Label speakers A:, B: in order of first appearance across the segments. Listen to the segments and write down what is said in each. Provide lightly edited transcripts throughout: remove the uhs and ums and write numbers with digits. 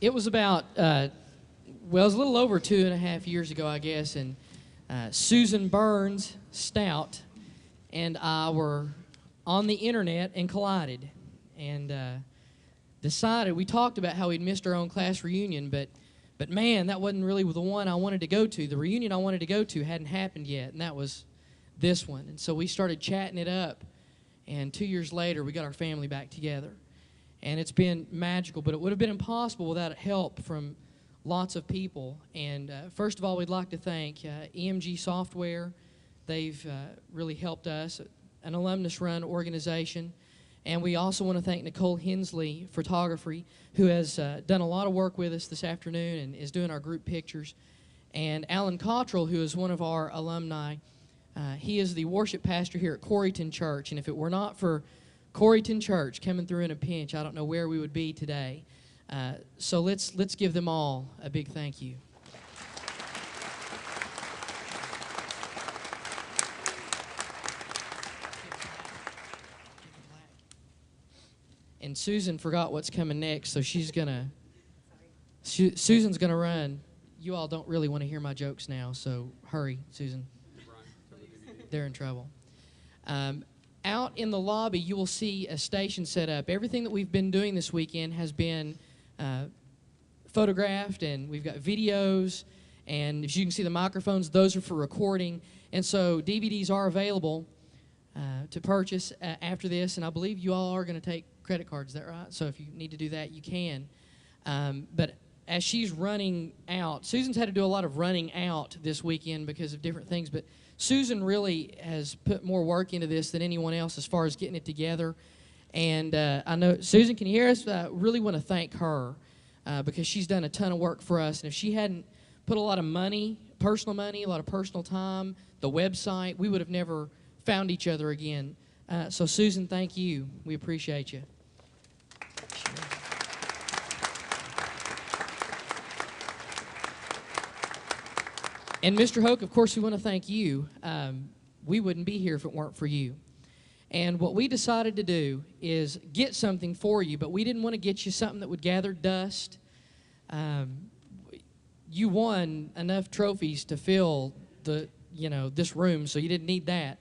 A: It was about, well, it was a little over 2.5 years ago, I guess, and Susan Burns Stout and I were on the internet and collided, and decided, we talked about how we'd missed our own class reunion, but man, that wasn't really the one I wanted to go to. The reunion I wanted to go to hadn't happened yet, and that was this one. And so we started chatting it up, and 2 years later, we got our family back together. And it's been magical, but it would have been impossible without help from lots of people. And first of all, we'd like to thank EMG Software. They've really helped us, an alumnus-run organization. And we also want to thank Nicole Hensley Photography, who has done a lot of work with us this afternoon and is doing our group pictures. And Alan Cottrell, who is one of our alumni, he is the worship pastor here at Coreyton Church. And if it were not for Coreyton Church coming through in a pinch, I don't know where we would be today. So let's give them all a big thank you. And Susan forgot what's coming next, so she's gonna. Susan's gonna run. You all don't really want to hear my jokes now, so hurry, Susan. They're in trouble. Out in the lobby, you will see a station set up. Everything that we've been doing this weekend has been photographed, and we've got videos, and as you can see the microphones, those are for recording. And so DVDs are available to purchase after this, and I believe you all are going to take credit cards, is that right? So if you need to do that, you can. But as she's running out, Susan's had to do a lot of running out this weekend because of different things, but Susan really has put more work into this than anyone else as far as getting it together. And I know, Susan, can you hear us? I really want to thank her because she's done a ton of work for us. And if she hadn't put a lot of money, a lot of personal time, the website, we would have never found each other again. So, Susan, thank you. We appreciate you. And Mr. Hoke, of course, we want to thank you. We wouldn't be here if it weren't for you. And what we decided to do is get something for you, but we didn't want to get you something that would gather dust. You won enough trophies to fill this room, so you didn't need that.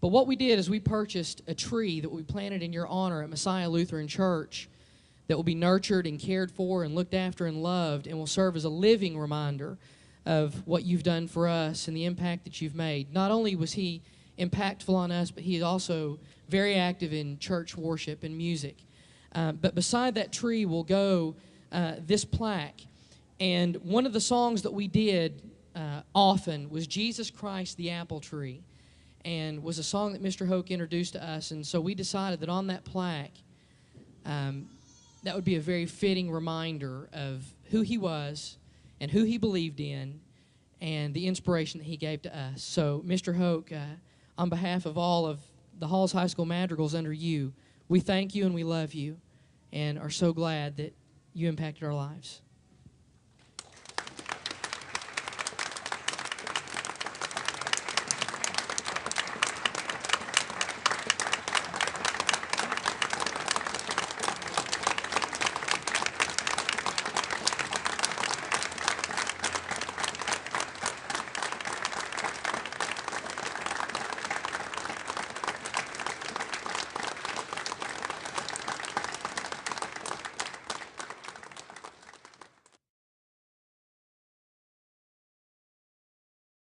A: But what we did is we purchased a tree that we planted in your honor at Messiah Lutheran Church that will be nurtured and cared for and looked after and loved and will serve as a living reminder of what you've done for us and the impact that you've made. Not only was he impactful on us, but he is also very active in church worship and music. But beside that tree will go this plaque. And one of the songs that we did often was Jesus Christ the Apple Tree, and was a song that Mr. Hoke introduced to us. And so we decided that on that plaque, that would be a very fitting reminder of who he was and who he believed in, and the inspiration that he gave to us. So, Mr. Hoke, on behalf of all of the Halls High School Madrigals under you, we thank you and we love you and are so glad that you impacted our lives.